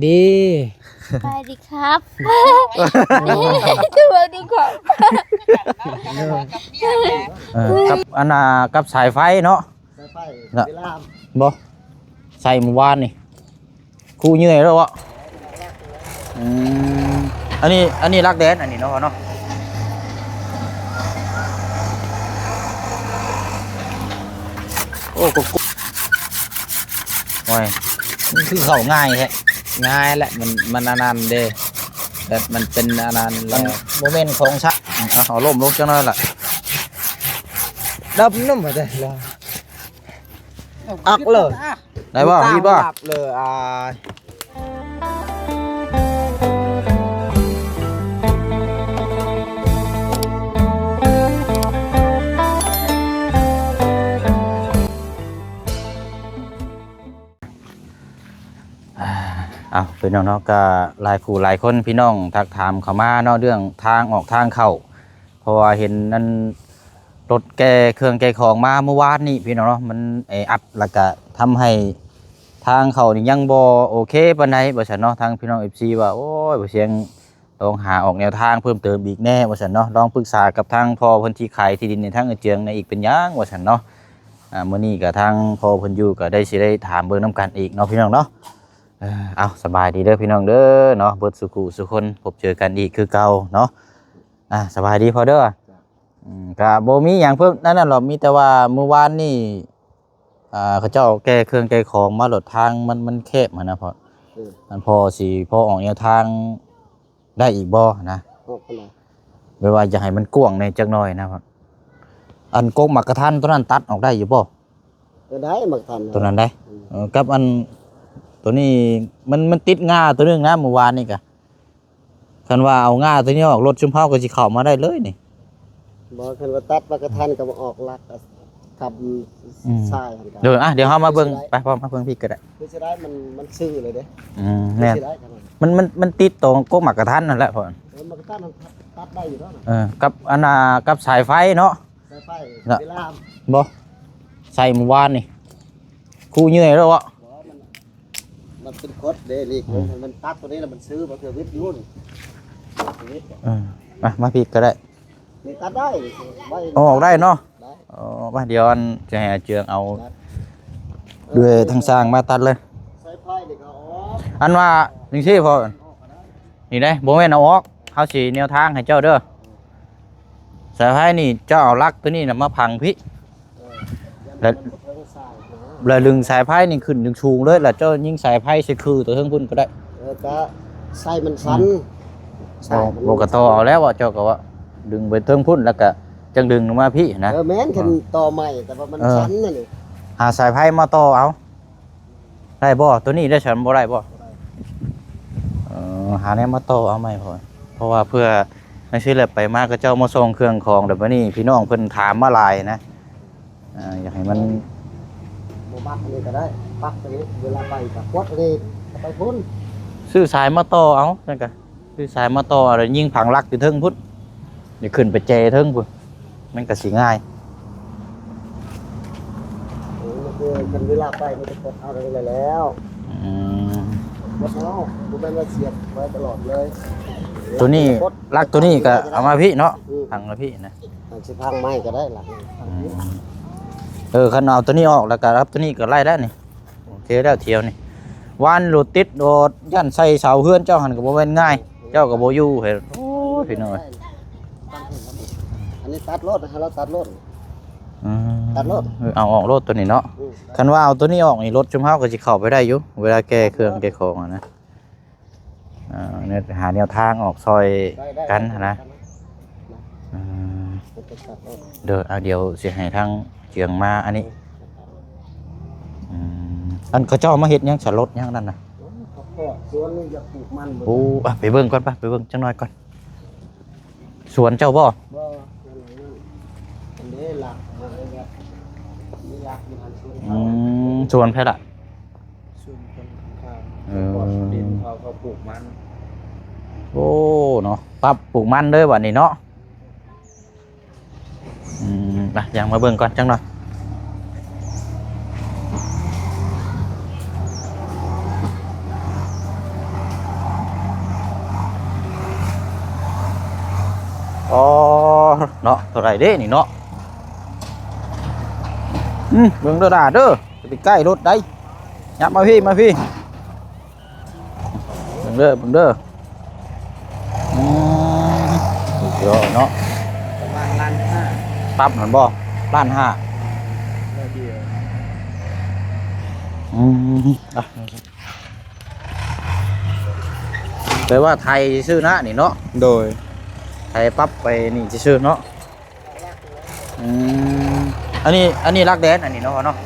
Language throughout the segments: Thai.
ดีไปดีครับสวัสดีครับกับอันน่ะกับสายไฟเนาะสายไฟน่ะเวลาบ่ใส่เมื่อวานนี่คู่เหนื่อยแล้ววะอืมอันนี้รักแดนอันนี้เนาะเนาะโอ้กุ๊กโอ้ยมันคือเข้าง่ายแท้ ง่ายแหละมันอนันต์เด้แบบมันเป็นอนันต์ มั แล้ น ว โมเมนต์ของชะเอาล่มลงจังหน่อยล่ะ ดับนุ่มมาเลยอักเลย ได้บ่พี่บ่ ดับเลยเอาพี่น้องเนาะก็หลายคู่หลายคนพี่น้องทักถามเข้ามาเนาะเรื่องทางออกทางเข้าเพราะว่าเห็นนั่นรถแกเครื่องแกของมาเมื่อวานนี่พี่น้องเนาะมันอัดแล้วก็ทำให้ทางเข้านี่ยังบ่โอเคปานใดว่าซั่นเนาะทางพี่น้อง FC ว่าโอ้ยบ่เสียงลองหาออกแนวทางเพิ่มเติมอีกแน่ว่าซั่นเนาะลองปรึกษากับทางพ่อเพิ่นที่ขายที่ดินในทางเจียงในอีกเป็นหยังว่าซั่นเนาะมื้อนี้ก็ทางพ่อเพิ่นอยู่ก็ได้สิได้ถามเบิ่งนํกันอีกเนาะพี่น้องเนาะเอาสบายดีเด้อพี่น้องเด้อเนาะเบิดสุขุสุคนพบเจอกันอีกคือเก่าเนาะสบายดีพอเด้อก็บ่มีหยังเพิ่มนั่นน่ะหรอกมีแต่ว่าเมื่อวานนี่เขาเจ้าแก้เครื่องแก้ของมาหลดทางมันแคบหั่นนะพอมันพอสิพอออกแนวทางได้อีกบ่นะ ออกไปเลย แม่ว่าจะให้มันกว้างในจักหน่อยนะครับอันโกกหมักกระทันตัวนั้นตัดออกได้อยู่บ่ ก็ได้หมักทัน ตัวนั้นได้กับอันตัวนี้มันติดง่าตัวนึงนะเมื่อวานนี่กะคันว่าเอาง่าตัวนี้ออกรถชุมเฮาก็สิเข้ามาได้เลยนี่ บอกคันว่าตัดหมักทันก็มาออกลักขับทรายหันกัน เดี๋ยวเฮามาเบิ่งไปพร้อมมาเบิ่งพี่ก็ได้ คือจะได้มันซื่อเลยเด้ แน่น สิได้กัน มันติดตรงโกกหมักกระทันนั่นแหละพ่อ หมักทันตัดได้อยู่แล้ว กับอันน่ะกับสายไฟเนาะ สายไฟเวลา บ่ใส่เมื่อวานนี่คู่เหนื่อยแล้ววะ มันเป็นคดเด้ลีกมันตัดตัวนี้แล้วมันซื้อมาเถื่อวิทย์ยุ่น มาพี่ก็ได้ นี่ตัดได้ไว้ เอาออกได้เนาะ ได้ มาเดี๋ยวอันจะให้อาเจืองเอาด้วยทางสร้างมาตัดเลย สายไฟนี่ก็ออก อันว่าจังซี่พอนี่ได้บ่แม่นเอาออกเฮาสิแนวทางให้เจ้าเด้อสายไฟนี่เจ้าเอาลักตัวนี้น่ะมาพังพี่แล้วดึงสายไฟนี่ขึ้นดึงชูงเลยแล้วเจ้ายิงสายไฟใส่คือตัวเทิงพุ่นก็ได้ ก็ใส่มันสั้น บ่ก็ต่อเอาแล้วว่าเจ้าก็ว่าดึงไปเทิงพุ่นแล้วก็จังดึงลงมาพี่นะ แม้นคันต่อใหม่แต่ว่ามันสั้นน่ะนี่ หาสายไฟมาต่อเอาได้บ่ตัวนี้ได้ฉันบ่ได้บ่หาแนวมาต่อเอาใหม่พอเพราะว่าเพื่อไม่ใช่แหละไปมากก็เจ้ามาส่งเครื่องของเดี๋ยวนี้พี่น้องเพิ่นถามมาหลายนะอยากให้มัน โมบักนี่ก็ได้ปักตรงนี้เวลาไปกับกดนี่ไปพุ่น ซื้อสายมาต่อเอานั่นก็ซื้อสายมาต่ออะไรยิงผังลักอยู่เทิงพุ่นเดี๋ยวขึ้นไปเจเทิงพุ่นมันก็สิง่าย มันคือกันเวลาไปมันจะกดเอาอะไรแล้วกดเอาบุเป็นว่าเสียบไว้ตลอดเลย ตัวนี้ลักตัวนี้ก็เอามาพี่เนาะผังละพี่นะ มันสิพังไม้ก็ได้หลัง คันเอาตัวนี้ออกแล้วก็รับตัวนี้ก็ไล่ได้นี่โอเคแล้วเที่ยวนี่วานโหลดติดโดดยันใส่เสาเฮือนเจ้าหันก็บ่แม่นง่ายเจ้าก็บ่อยู่เห็นโอ้ยพี่น้อย อันนี้ตัดรถให้เราตัดรถ ตัดรถ เอาออกรถตัวนี้เนาะคันว่าเอาตัวนี้ออกนี่รถชุมเฮาก็สิเข้าไปได้อยู่เวลาแก้เครื่องแก้ของนะเนี่ยหาแนวทางออกซอยกันนะเดี๋ยวสิให้ทางเจียงมาอันนี้อันเขาเจ้ามาเฮ็ดหยังสรถหยังนั่นน่ะ สวนนี่จะปลูกมัน โอ้ไปเบิ่งก่อนไปเบิ่งจังน้อยก่อนสวนเจ้าบ่ อันนี้หลักนี่หลักมันอันสวน สวนไผล่ะ ส่วนคนข้าง ดินเขาปลูกมัน โอ้เนาะปรับปลูกมันเด้อบัดนี้เนาะไปยังมาเบิ่งก่อนจังหน่อย เนาะเท่าไหร่เด้นี่เนาะเบิ่งเด้อด่าเด้อจะไปใกล้รถได้ยับมาพี่เบิ่งเด้อเยอะเนาะ ประมาณล้านห้า ปั๊บเหมือนบ่ล้านห้า เดียว อ่ะแปลว่าไทยชื่อนะนี่เนาะ โดย ไทยปั๊บไปนี่ชื่อเนาะอันนี้รักแดนอันนี้เนาะเนาะ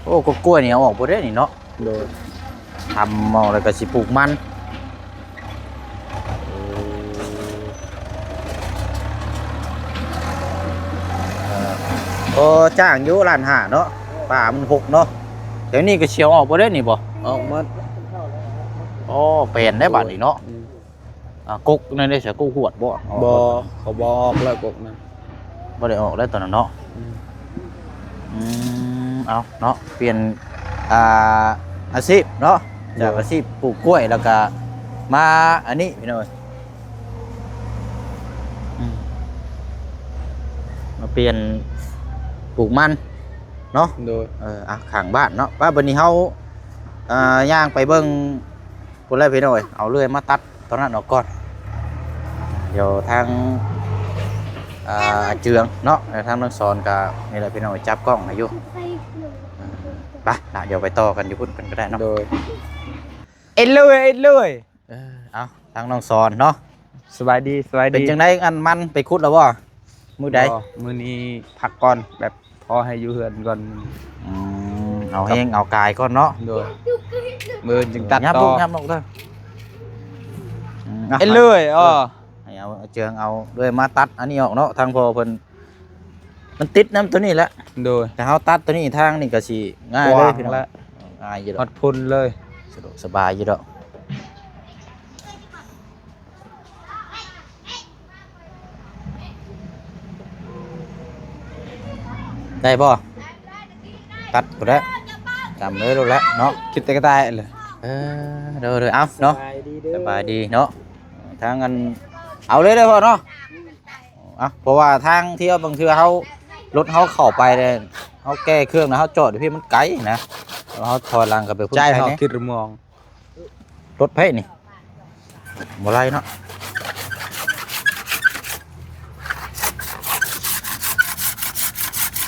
โอ้ก็กล้วยนี่เอาออกบ่ได้นี่เนาะ โดย ทำเอาแล้วก็สิปลูกมันโอ้จ้างอยู่ล้านห้าเนาะป่ามันหกเนาะเดี๋ยวนี้ก็เชียวออกบ่ได้นี่บ่ ออกหมา โอ้เปลี่ยนได้บัดนี้เนาะกุ๊กนั่นได้เสียกุ๊กหวดบ่ บ่เขาบ่ออกแล้วกกนะ บ่ได้ออกแล้วตอนนั้นเนาะเอาเนาะเปลี่ยนอาชีพเนาะจากอาชีพปลูกกล้วยแล้วก็มาอันนี้พี่น้อยมาเปลี่ยนปลูกมันเนาะ โดย ข้างบ้านเนาะว่าบัดนี้เฮาย่างไปเบิ่งพุ่นแล้วพี่น้อยเอาเลื่อยมาตัดตอนนั้นออกก่อนเดี๋ยวทางเจืองเนาะทางน้องสอนก็นี่แหละพี่น้อยจับกล้องให้อยู่ไปนะเดี๋ยวไปต่อกันอยู่พุ่นกันก็ได้เนาะ โดยเอ็ดเลย เอาทางน้องสอนเนาะ สบายดี เป็นจังไดอันมันไปขุดแล้วบ่มื้อใด มื้อนี้พักก่อนแบบพอให้อยู่เฮือนก่อน เอาแห้งเอากายก่อนเนาะ โดยมื้อจึงตัด ยับ ต่ ลู อก ยับลูกเด้อ เอ็ดเลยให้เอาเจืองเอาด้วยมาตัดอันนี้ออกเนาะทางพอเพิ่นมันติดน้ำตัวนี้แหละ โดย แต่เฮาตัดตัวนี้ทางนี่ก็สิง่ายเลยพี่น้อง แล้ว ง่ายอยู่ด ฮ อ อก ดพุ่นเลย สะดวกสบายอยู่ดอกได้บ่ตัดกูแล้วจำเลยรู้แล้วเนาะ คิดแต่ก็ได้เลย เด้อเอาเนาะ สบายดีเด้อ สบายดีเนาะทางกันเอาเลยได้อพ่อเนาะเพราะว่าทางที่บางเทื่อเขารถเขาเข้าไปเลยเขาแก้เครื่องนะเขาจอดอยู่พี่มันไกลนะเขาถอยหลังกลับไปพุ่น ใจ ไกล เขา เนี่ย คิดมอง รถไผ่นี่บ่ไรเนาะ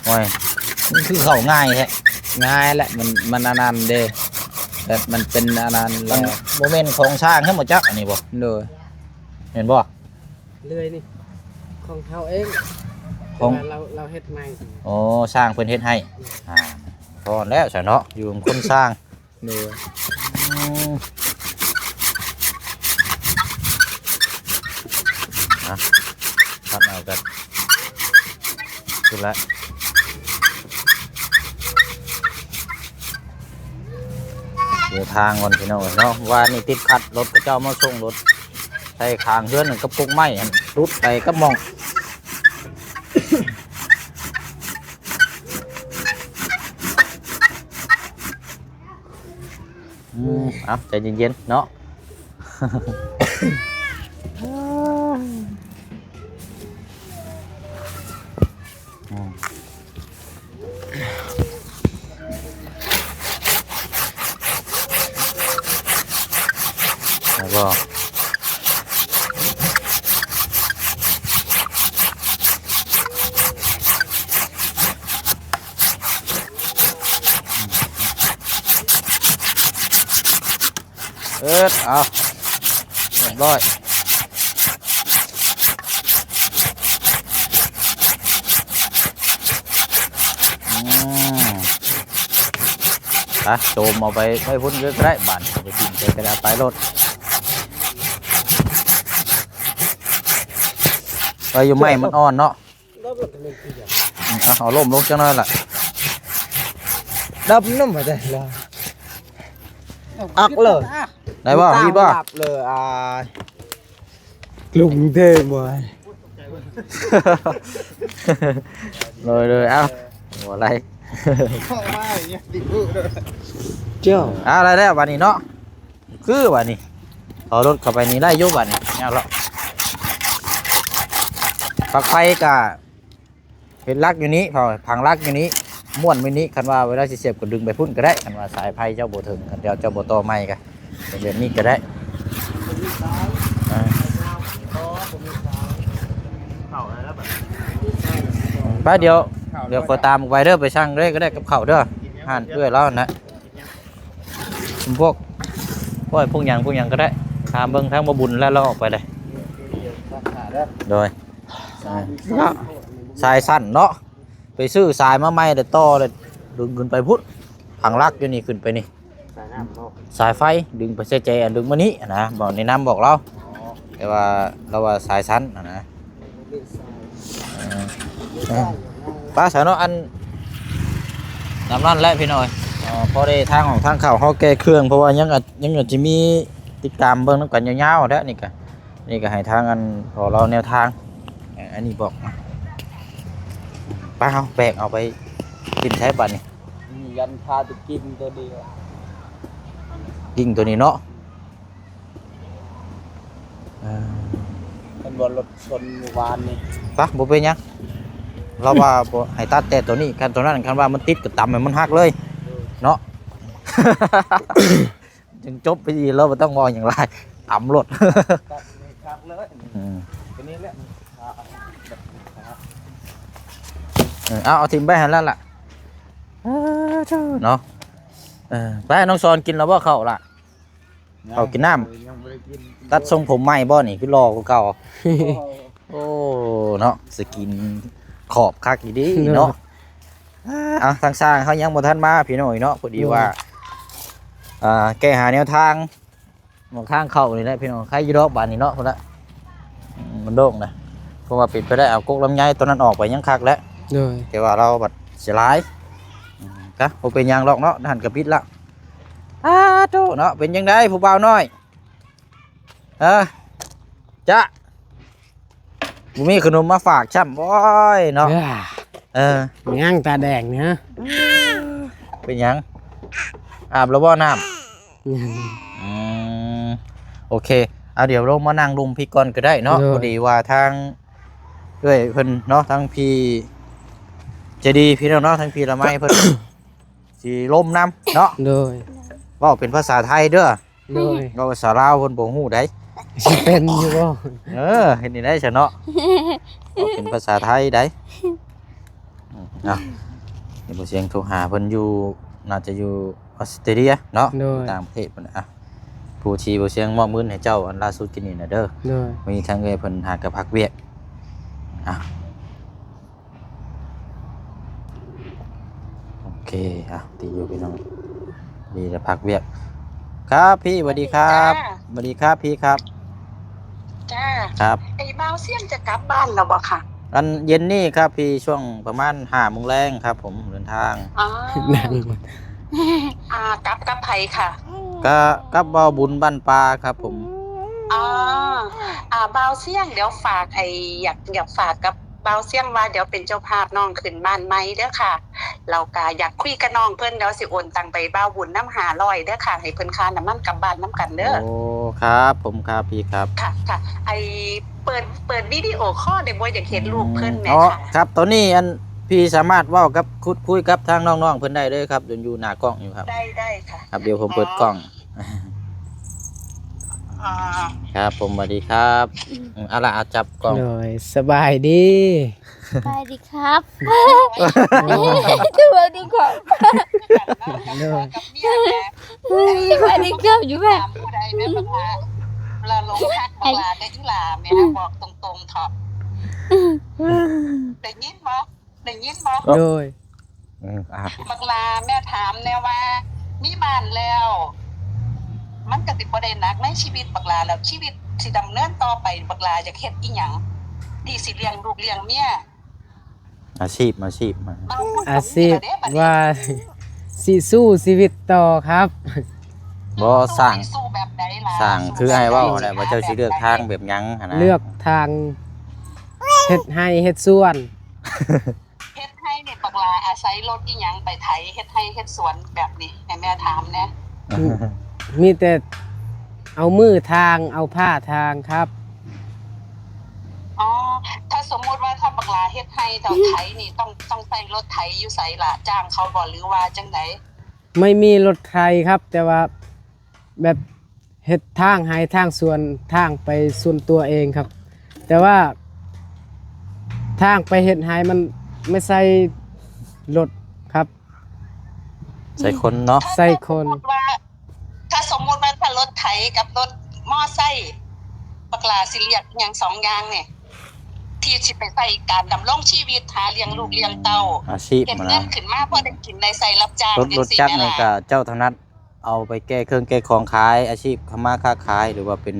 โอ้ยมันคือเข้าง่ายแท้ ง่ายแหละมันอนันต์เด้แบบมันเป็นอนันต์ มั แล้ น ว โมเมนต์ของช่างให้หมดจักอันนี้บ่ โดย เห็นบ่ เลยนี่ของเขาเอง ของ เราเฮ็ดใหม่ โอ้สร้างเพิ่นเฮ็ดให้พอแล้วใช่เนาะอยู่กับคนสร้าง โดย ตัดเอากันดูแลเดี๋ยวทางก่อนพี่น้องเนาะว่านี่ติดขัดรถกระเจ้ามาส่งรถใส่คางเฮือนหนึ่งกระปุกไม้รุดไปก็มองเอาใจเย็นๆเนาะ แล้วก็เอาเรียบร้อยโจมเอาไปไม่พ้นเยอะก็ได้บ้านจะกินไปกระดาษไปรถไปอยู่ไม่มันอ่อนเนาะเอาล่มลงจังเลยล่ะ ดับน้ำมาได้ละอักเลย ได้ป่ะพี่ป่ะ ดับเลยกรุงเทพบ่ เลยเอาหัวอะไร เข้ามาอย่างเงี้ยดิบเลย เจ้า อะไรได้วันนี้เนาะคือวันนี้ เอารถเข้าไปนี่ได้อยู่บัดนี่เอาละปลั๊กไฟก็เห็นลักอยู่นี้พอพังลักอยู่นี้ม้วนไว้นี้คันว่าเวลาสิเสียบก็ดึงไปพุ่นก็ได้คันว่าสายไฟเจ้าบ่ถึงคันเจ้าบ่ต่อไม้ก็เป็นแบบนี้ก็ได้ไปเดี๋ยวขอตามไปเด้อไปช่างเด้อก็ได้กับข้าวเด้อห่านเอื้อยแล้วนะพวกหยังก็ได้ตามเบิ่งทางบ่บุญแล้วเราออกไปเลยโดยสายสั้นเนาะไปซื้อสายมาใหม่เด้ต่อเลยดึงขึ้นไปพุทธผังลักอยู่นี่ขึ้นไปนี่สายไฟดึงไปใส่ใจดึงมานี้นะบอกในน้ำบอกเราแต่ว่าเราว่าสายสั้นนะป้าสาวเนาะอันน้ำนั่นแหละพี่น้อยพอได้ทางของทางเข่าเขาแก้เครื่องเพราะว่ายังจะมีติดตามเบิ่งน้ำกันยาวๆแล้วนี่ก็ให้ทางอันพอเราแนวทางอันนี้บอกป้าเอาแบกเอาไปกินใช้บัตรนี่ ยันพาไปกินตัวเดียว ยิงตัวนี้เนาะ เป็นบนรถชนเมื่อวานนี่ ปะบ่เป็นหยังเราว่าบ่ให้ตัดแต่ตัวนี้กันตัวนั้นคันว่ามันติดกับตำมันหักเลยเนาะ จึงจบไปดีเราบ่ต้องมองอย่างไรตำรถ ตัดไม่ขาดเลยตัวนี้แหละ เอาทิมไปหันแล้วล่ะเนาะไปน้องซอนกินแล้วบ่เข้าล่ะเขากินน้ำตัดทรงผมใหม่บ่นี่คือรอกูเก่าโอ้เนาะสกินขอบคักอีดีเนาะทางสร้างเขายังบ่ทันมาพี่น้อยเนาะพอดีว่าแก้หาแนวทางหมองทางเข้านี่แหละพี่น้องใครอยู่ดอกบ้านนี่เนาะพุ่นละมันโด่งนะเพราะว่าปิดไปได้เอากกลำไยตัวนั้นออกไปยังคักแล้วแต่ว่าเราบัดเสียหลายก็บ่เป็นหยังหรอกเนาะหันกระปิดละโตเนาะเป็นยังไงผู้บ่าวน้อยจ้ะบ่มีขนมมาฝากช่ำโอ้ยเนาะย่างตาแดงเนี่ย เป็นหยังอาบแล้วบ่น้ำโอเคเอาเดี๋ยวลงมานั่งลุมพี่ก่อนก็ได้เนาะพอดีว่าทางด้วยเพิ่นเนาะทางพี่จะดีพี่น้องเนาะทางพี่ละไม้เพิ่น สิลมน้ำเนาะโดยเว้าเป็นภาษาไทยเด้อ โดย เว้าภาษาลาวเพิ่นบ่ฮู้ได้ สิเป็นอยู่บ่ เฮ็ดนี่ได้ซะเนาะเป็นภาษาไทยได้เนาะเดี๋ยวบ่เสียงโทรหาเพิ่นอยู่น่าจะอยู่ออสเตรเลียเนาะต่างประเทศเพิ่นผู้ชีบ่เสียงมอบมื้อให้เจ้าอันล่าสุดกินนี่น่ะเด้อมีทางเอ้ยเพิ่นหากะพักเวียกโอเคตีอยู่พี่น้องดีจะพักเวียกครับพี่สวัสดีครับสวัสดีครับพี่ครับจ้าครับไอ้บ่าวเสี่ยงจะกลับบ้านแล้วบ่ค่ะอันเย็นนี่ครับพี่ช่วงประมาณ5 โมงแรงครับผมเดินทางกับไผค่ะก็กับบ่าวบุญบ้านปลาครับผมบ่าวเสี่ยงเดี๋ยวฝากอยากฝากกับบ่าวเสี่ยงว่าเดี๋ยวเป็นเจ้าภาพน้องขึ้นบ้านใหม่เด้อค่ะเราก็อยากคุยกับน้องเพิ่นเดี๋ยวสิโอนตังไปบ่าวบุญน้ำ500เด้อค่ะให้เพิ่นค่าน้ำมันกลับบ้านน้ำกันเด้อโอ้ครับผมครับพี่ครับค่ะไอเปิดวิดีโอคอลได้บ่อยากเห็นรูปเพิ่นแม่ค่ะครับตอนนี้อันพี่สามารถเว้ากับคุยกับทางน้องๆเพิ่นได้เลยครับอยู่หน้ากล้องอยู่ครับได้ค่ะครับเดี๋ยวผมเปิดกล้องครับผมสวัสดีครับเอาล่ะจับกล้องสบายดีสบายดีครับสวัสดีครับสวัสดีครับอยู่แบบผู้ใดแม่บักลาเราลงทักบักลาได้อีหลาแม่บอกตรงๆเถาะได้ยินบ่โดยบักลาแม่ถามแน่ว่ามีบ้านแล้วมันก็สิบ่ได้หนักในชีวิตบักลาแล้วชีวิตสิดำเนินต่อไปบักลาจะเฮ็ดอีหยังดีสิเลี้ยงลูกเลี้ยงเมียอาชีพว่าสิสู้ชีวิตต่อครับบ่สร้างแบบใดล่ะสร้างคือให้เว้าได้ว่าเจ้าสิเลือกทางแบบหยังหั่นนะเลือกทางเฮ็ดให้เฮ็ดสวนเฮ็ดให้นี่บักลาอาศัยรถอีหยังไปไถเฮ็ดให้เฮ็ดสวนแบบนี้ให้แม่ถามแน่มีแต่ เอามือทางเอาผ้าทางครับ อ๋อถ้าสมมุติว่าถ้าบักลาเฮ็ดให้เจ้าไถนี่ต้องใส่รถไถอยู่ไสล่ะจ้างเขาบ่หรือว่าจังได๋ ไม่มีรถไถครับ แต่ว่าแบบเฮ็ดทางให้ทางส่วนทางไปส่วนตัวเองครับ แต่ว่าทางไปเฮ็ดให้มันไม่ใส่รถครับ ใส่คนเนาะ ใส่คน ถ้าสมมุติว่าถ้ารถไถกับรถมอไซค์บักลาสิเรียกหยังสองอย่างเนี่ยที่สิไปใส่การดำรงชีวิตหาเลี้ยงลูกเลี้ยงเต้า อาชีพ เก็บ มัน เงิ นะ นขึ้นมาเพื่อได้กินในใส่รับจ้าง รถจักรนี่ก็เจ้าธนัดเอาไปแก้เครื่องแก้ของขายอาชีพค้าค้าขายหรือว่าเป็น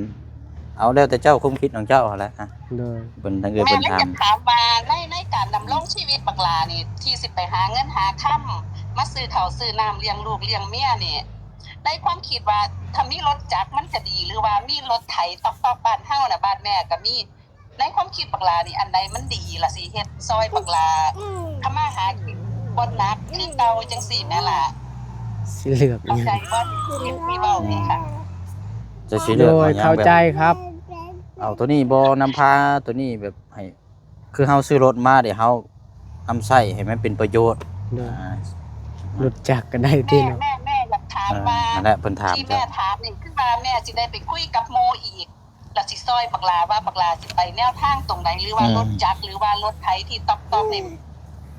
เอาแล้วแต่เจ้าคุ้มคิดของเจ้าแหละฮะ โดย เป็นทางเอื้อ แม่ เป็น เลย ทา จะถามว่าในการดำรงชีวิตบักลานี่ที่สิไปหาเงินหาค่ำมาซื้อข้าวซื้อน้ำเลี้ยงลูกเลี้ยงเมียนี่ได้ความคิดว่าถ้ามีรถจักรมันจะดีหรือว่ามีรถไถตอกบ้านเฮาน่ะบ้านแม่ก็มีในความคิดบักลานี่อันใดมันดีล่ะสิเฮ็ดซอยบักลาทำมาหากินบ่หนักคือเก่าจังซี่แม่ล่ะ สิเลือก เข้าใจบ่ที่เว้านี่ค่ะ จะสิ โด เลือก ย เอาหยัง เข้า แบบ ใจครับ เอาตัวนี้บ่นำพาตัวนี้แบบให้คือเฮาซื้อรถมาเดี๋ยวเฮาทำใช้ให้มันเป็นประโยชน์ โดย อ่าร ถจักรก็ได้ที่เนาะ แม่อยากถามว่า นั่นแหละเพิ่นถาม ที่ เจ้า แม่ถามนี่คือว่าแม่สิได้ไปคุยกับโมอีกแล้วสิซอยบักลาว่าบักลาสิไปแนวทางตรงไหนหรือว่ารถจักรหรือว่ารถไถที่ตอกนี่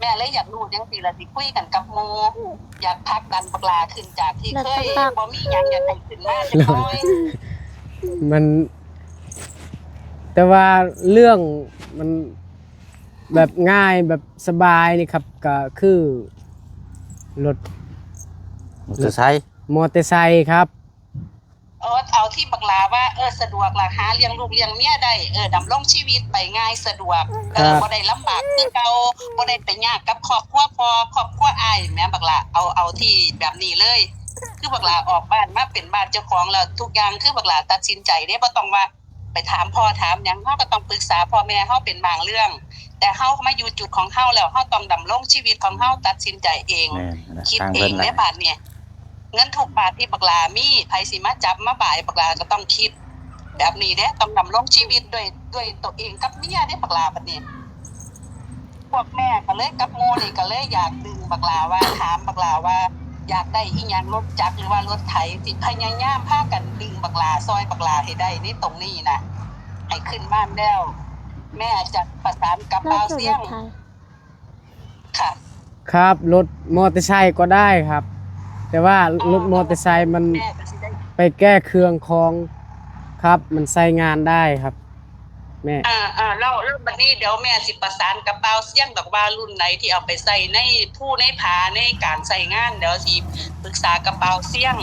แม่เลยอยากรู้จังซี่ล่ะสิคุยกันกับโมอยากพักดันบักลาขึ้นจากที่เคยบ่มีหยังอยากให้ขึ้นมาจักหน่อย มัน แต่ว่าเรื่องมันแบบง่ายแบบสบายนี่ครับก็คือรถ มอเตอร์ไซค์ มอเตอร์ไซค์ครับ เอาที่บักลาว่าสะดวกล่ะหาเลี้ยงลูกเลี้ยงเมียได้ดำรงชีวิตไปง่ายสะดวกบ่ได้ลำบากคือเก่าบ่ได้ไปยากกับครอบครัวพ่อครอบครัวอ้ายแม่บักลาเอาที่แบบนี้เลย คือบักลาออกบ้านมาเป็นบ้านเจ้าของแล้วทุกอย่างคือบักลาตัดสินใจได้บ่ต้องว่าไปถามพ่อถามหยังเฮาก็ต้องปรึกษาพ่อแม่เฮาเป็นบางเรื่อง แต่เฮามาอยู่จุดของเฮาแล้วเฮาต้องดำรงชีวิตของเฮาตัดสินใจเอง แม่นนั่นแหละ คิด ทาง เอ เพิ่ ง น ใน น่ะ บาทเนี่ยเงินทุกบาทที่บักลามีไผสิมาจับมาบ่ายบักลาก็ต้องคิด แบบนี้เด้ต้องดำรงชีวิตด้วยตัวเองกับเมียได้บักลาบัดนี้พวกแม่ก็เลยกับโมนี่ก็เลยอยากดึงบักลาว่าถามบักลาว่าอยากได้อีหยังรถจักรหรือว่ารถไถสิพยายามพากันดึงบักลาซอยบักลาให้ได้ในตรงนี้นะให้ขึ้นบ้านแล้ว แม่จะประสานกับบ่าวเสียงค่ะ ครับรถมอเตอร์ไซค์ก็ได้ครับ แต่ว่ารถมอเตอร์ไซค์มัน แม่ก็สิได้ ไปแก้เครื่องของครับมันใช้งานได้ครับ แม่ แล้วบัดนี้เดี๋ยวแม่สิประสานกับบ่าวเสียงดอกว่ารุ่นไหนที่เอาไปใส่ในผู้ในผาในการใส่งานเดี๋ยวสิปรึกษากับบ่าวเสียง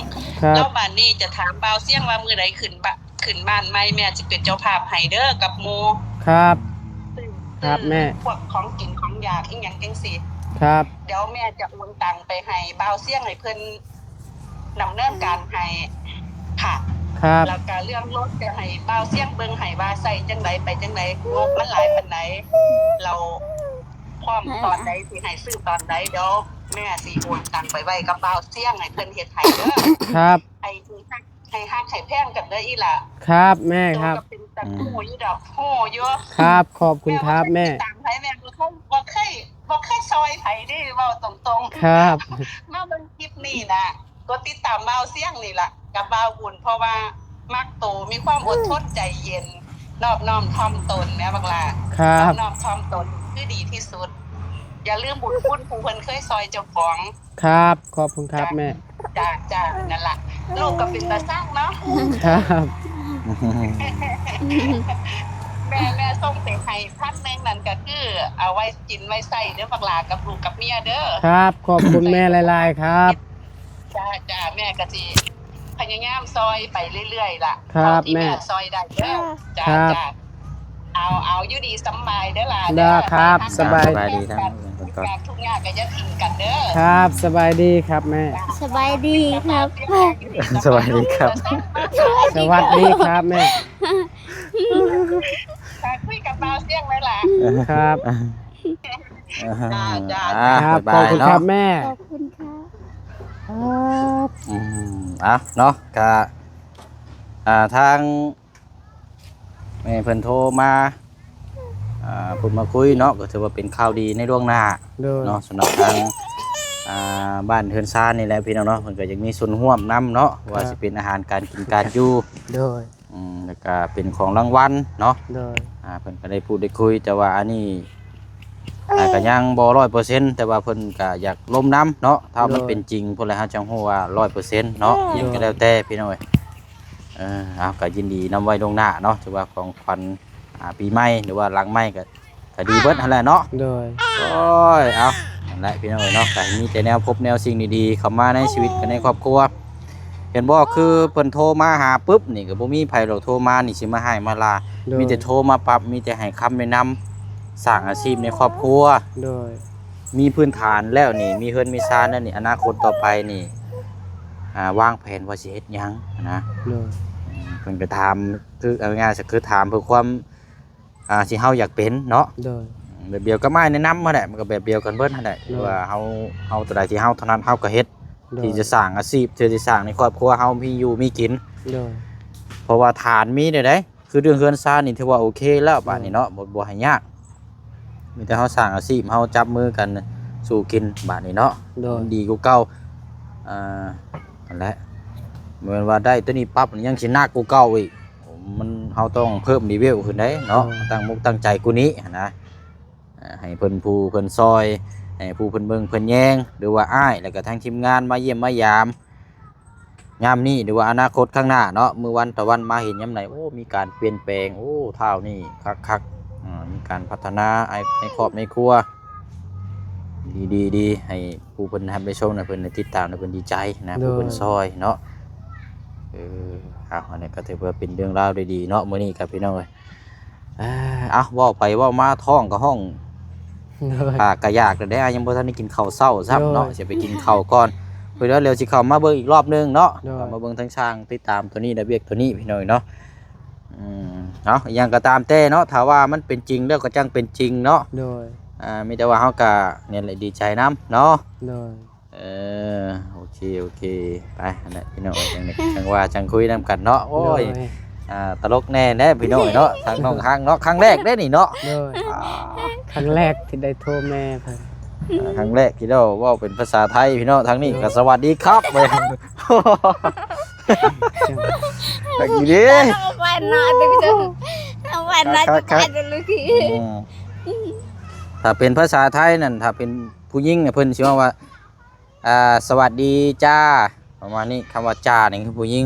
ครับ แล้วบัดนี้จะถามบ่าวเสียงว่ามื้อใดขึ้นบ้านใหม่แม่สิเป็นเจ้าภาพให้เด้อกับหมู่ ครับ ครับแม่ พวกของกินของอยากอีหยังจังซี่ ครับ เดี๋ยวแม่จะโอนตังไปให้บ่าวเสียงให้เพิ่นดำเนินการให้ค่ะ ครับ แล้วก็เรื่องรถจะให้บ่าวเสียงเบิ่งให้ว่าใส่จังไดไปจังไดงบมันหลายปานใดเราพร้อมตอนใดสิให้ซื้อตอนใดเดี๋ยวแม่สิโอนตังไปไว้กับบ่าวเสียงให้เพิ่นเฮ็ดให้เด้อ ครับ ให้ฮักให้แพงกันเด้ออีหล่ะ ครับแม่ครับ โตก็เป็นตะโหอยู่ดอกโหเยอะ ครับขอบคุณครับแม่ ตามไผแม่บ่เคยซอยไผเด้เว้าตรงๆ ครับ มาเบิ่งคลิปนี้นะกดติดตามบ่าวเสียงนี่ล่ะกับบ่าวบุญเพราะว่ามักโตมีความอดทนใจเย็นนอบน้อมถ่อมตนแม่บักล่ะ ครับ นอบน้อมถ่อมตนคือดีที่สุด อย่าลืมบุญคุณผู้เพิ่นเคยซอยเจ้าของ ครับขอบคุณครับแม่ จ้านั่นล่ะลูกก็เป็นตาสร้างเนาะ ครับ แม่ส่งไปให้พันหนึงนั่นก็คือเอาไว้กินไว้ใส่เด้อบักล่ะกับลูกกับเมียเด้อ ครับขอบคุณแม่หลายๆครับ จ้าแม่ก็สิพยายามซอยไปเรื่อยๆล่ะ ครับ เท่าที่ แม่ ซอยได้เด้อจ้า ครับ จ้าเอาอยู่ดีสำบายเด้อล่ะ ได้ครับ ให้ สบาย ดีทั้ง ทุกอย่างทุกอย่างก็อย่าทิ้งกันเด้อ ครับสบายดีครับแม่ สบายดีครับ สวัสดีครับ สวัสดีครับแม่ คุยกับบ่าวเสียงไว้ล่ะ ครับ จ้า ครับข บ๊า อย บ บาย คุณค เนาะ รับแม่ ขอบคุณครับ ครับ เนาะก็ ทางแม่เพิ่นโทรมาพูดมาคุยเนาะก็ถือว่าเป็นข่าวดีในล่วงหน้า โดย เนาะสำหรับทางบ้านเฮือนซ่านนี่แหละพี่น้องเนาะเพิ่นก็ยังมีส่วนร่วมนํเนาะว่าสิเป็นอาหารการกินการอยู่ โดย แล้วก็เป็นของรางวัลเนาะ โดย เพิ่นก็ได้พูดได้คุยแต่ว่าอันนี้ก็ยังบ่100%แต่ว่าเพิ่นก็อยากล้มน้ำเนาะถ้ามันเป็นจริงเพิ่นเลยเฮาจังฮู้ว่า100%เนาะยังก็แล้วแต่พี่น้องเอ้ยเอาก็ยินดีนำไว้ล่วงหน้าเนาะถือว่าของขวัญปีใหม่หรือว่าหลังใหม่ก็ดีเบิดนั่นแหละเนาะ โดย โอ้ยเอานั่นแหละพี่น้องเอ้ยเนาะก็มีแต่แนวพบแนวสิ่งดีๆเข้ามาในชีวิตกันในครอบครัวเห็นบ่คือเพิ่นโทรมาหาปุ๊บนี่ก็บ่มีไผหรอกโทรมานี่สิมาให้มาลา โดย มีแต่โทรมาปรับมีแต่ให้คำแนะนำสร้างอาชีพในครอบครัว โดย มีพื้นฐานแล้วนี่มีเฮือนมีซานแล้วนี่อนาคตต่อไปนี่วางแผนว่าสิเฮ็ดหยังนะ โดย เพิ่นก็ถามคือเอาง่ายๆคือถามเพื่อความที่เฮาอยากเป็นเนาะ โดย แบบเดียวก็ไม่แนะนำมาแหละมันก็แบบเดียวกันเบิดนั่นแหละคือว่าเฮาตัวใดที่เฮาเท่านั้นเฮาก็เฮ็ด โดย ที่จะสร้างอาชีพที่จะสร้างในครอบครัวเฮามีอยู่มีกิน โดย เพราะว่าฐานมีเด้อเด้คือเรื่องเฮือนซ่านนี่ถือว่าโอเคแล้วบัดนี้เนาะบ่ให้ยากมีแต่เฮาสร้างอาชีพเฮาจับมือกันสู่กินบัดนี้เนาะ โดย มันดีกว่าเก่านั่นแหละเหมือนว่าได้ตัวนี้ปั๊บมันยังสิหนักกว่าเก่าอีกมันเฮาต้องเพิ่มเลเวลขึ้นได้เนาะตั้งมุกตั้งใจกูนี้นะให้เพิ่นผู้เพิ่นซอยให้ผู้เพิ่นเบิ่งเพิ่นแยงหรือว่าอ้ายแล้วก็ทางทีมงานมาเยี่ยมมายามยามนี้หรือว่าอนาคตข้างหน้าเนาะมื้อวันตะวันมาเห็นยามไหนโอ้มีการเปลี่ยนแปลงโอ้เท่านี่คักๆมีการพัฒนาในครอบในครัวดีให้ผู้เพิ่นทำไปชมนะเพิ่นติดตามนะเพิ่นดีใจนะผู้เพิ่นซอยเนาะอันนี้ก็ถือว่าเป็นเรื่องราวดีๆเนาะมื้อนี้กับพี่น้องเอ้ยเว้าไปเว้ามาท้องก็ห้อง โดย ก็อยากได้ยังบ่ทันได้กินข้าวเช้าซับเนาะ โดย สิไปกินข้าวก่อนเพื่อเร็วสิเข้ามาเบิ่งอีกรอบนึงเนาะ โดย เข้ามาเบิ่งทั้งช่างติดตามตัวนี้ระเบียบตัวนี้พี่น้องเนาะเนาะอย่างก็ตามแต่เนาะถ้าว่ามันเป็นจริงแล้วก็จังเป็นจริงเนาะ โดย มีแต่ว่าเฮาก็เนี่ยแหละดีใจนํเนาะ โดย โอเคไปนั่นแหละพี่น้องจังว่าจังคุยนำกันเนาะโอ้ยตลกแน่พี่น้องเนาะทางน้องฮังเนาะครั้งแรกได้นี่เนาะ โดยครั้งแรกที่ได้โทรแม่เพิ่น ครั้งแรกที่เราเว่าเป็นภาษาไทยพี่น้องทางนี้ก็สวัสดีครับเว้ยตะกี้ดิ เอาไปหน่อยตึกจังเอาไปหน่อยจะไปจะลุก ถ้าเป็นภาษาไทยนั่นถ้าเป็นผู้หญิงเนี่ยเพิ่นสิว่าสวัสดีจ้าประมาณนี้คำว่าจ้านี่คือผู้หญิง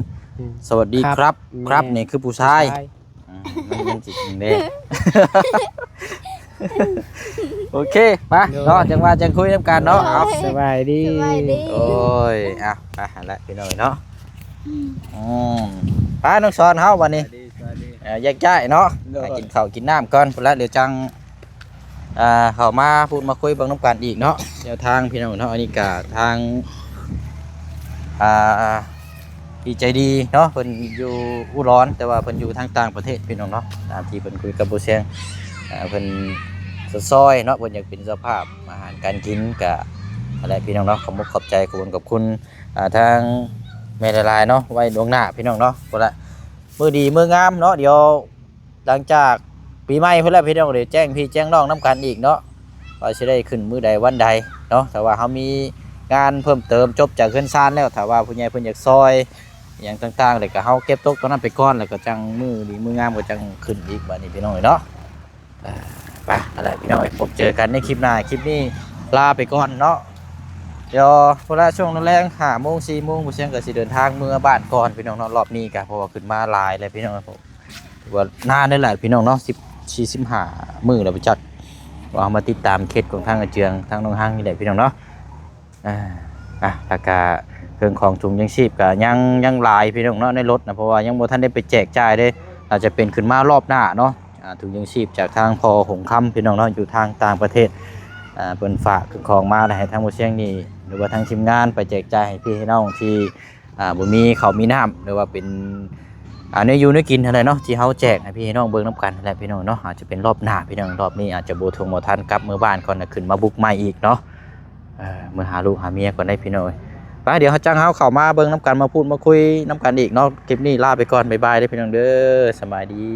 สวัสดีครับครับนี่คือผู้ชายมันจิตเด้ โอเคมาเนาะจังว่าจังคุยนํกันเนาะเอา สบายดี สบายดี โอ้ยไปหาละพี่น้อยเนาะไปน้องสอนเฮาวันนี้แยกย้ายเนาะกินข้าวกินน้ำก่อนพุ่นละเดี๋ยวจังเข้ามาพูดมาคุยเบิ่งน้ำกันอีกเนาะเดี๋ยวทางพี่น้องเนาะอันนี้ก็ทางพี่ใจดีเนาะเพิ่นอยู่อุร้อนแต่ว่าเพิ่นอยู่ทางต่างประเทศพี่น้องเนาะตามที่เพิ่นคุยกับบ่เสียงเพิ่นซอยเนาะเพิ่นอยากเป็นสภาพอาหารการกินก็อะไรพี่น้องเนาะขอบใจขอบคุณทางแม่หลายๆเนาะไว้ดวงหน้าพี่น้องเนาะพุ่นละมื้อดีมื้องามเนาะเดี๋ยวหลังจากปีใหม่พุ่นละพี่น้องเดี๋ยวแจ้งพี่แจ้งน้องนํกันอีกเนาะว่าสิได้ขึ้นมื้อใดวันใดเนาะแต่ว่าเฮามีงานเพิ่มเติมจบจากเฮือนซ่านแล้วถ้าว่าผู้ใหญ่เพิ่นอยากซอยอย่างต่างๆเลยก็เฮาเก็บตกตอนนั้นไปก่อนแล้วก็จังมื้อดีมื้องามก็จังขึ้นอีกบัดนี้พี่น้องเนาะไปอะไรพี่น้องพบเจอกันในคลิปหน้าคลิปนี้ลาไปก่อนเนาะเดี๋ยวพอละช่วงแรง5 โมง 4 โมงผู้เชียงก็สิเดินทางเมื่อบ้านก่อนพี่น้องเนาะรอบนี้ก็เพราะว่าขึ้นมาหลายเลยพี่น้องผมว่านานได้หลายพี่น้องเนาะ15 มื้อแล้วไปจัดว่ามาติดตามเคสของทางอาเจืองทางน้องห้างนี่แหละพี่น้องเนาะแล้วก็เครื่องของถุงยังชีพก็ยังหลายพี่น้องเนาะในรถนะเพราะว่ายังบ่ทันได้ไปแจกจ่ายเด้อาจจะเป็นขึ้นมารอบหน้าเนาะถุงยังชีพจากทางพอหงคำพี่น้องเนาะอยู่ทางต่างประเทศเพิ่นฝากเครื่องของมาให้ทางบ่เชียงนี่หรือว่าทางทีมงานไปแจกจ่ายให้พี่ให้น้องที่บ่มีข้าวมีน้ำหรือว่าเป็นเนื้ออยู่เนื้อกินอะไรเนาะที่เฮาแจกให้พี่ให้น้องเบิ่งนํกันนั่นแหละพี่น้องเนาะอาจจะเป็นรอบหน้าพี่น้องรอบนี้อาจจะบ่ทันกลับมื้อบ้านก่อนขึ้นมาบุกใหม่อีกเนาะเมื่อหาลูกหาเมียก่อนได้พี่น้อง ไปเดี๋ยวจังเฮาเข้ามาเบิ่งน้ำกันมาพูดมาคุยน้ำกันอีกเนาะคลิปนี้ลาไปก่อนบ๊ายบายเด้อพี่น้องเด้อสบายดี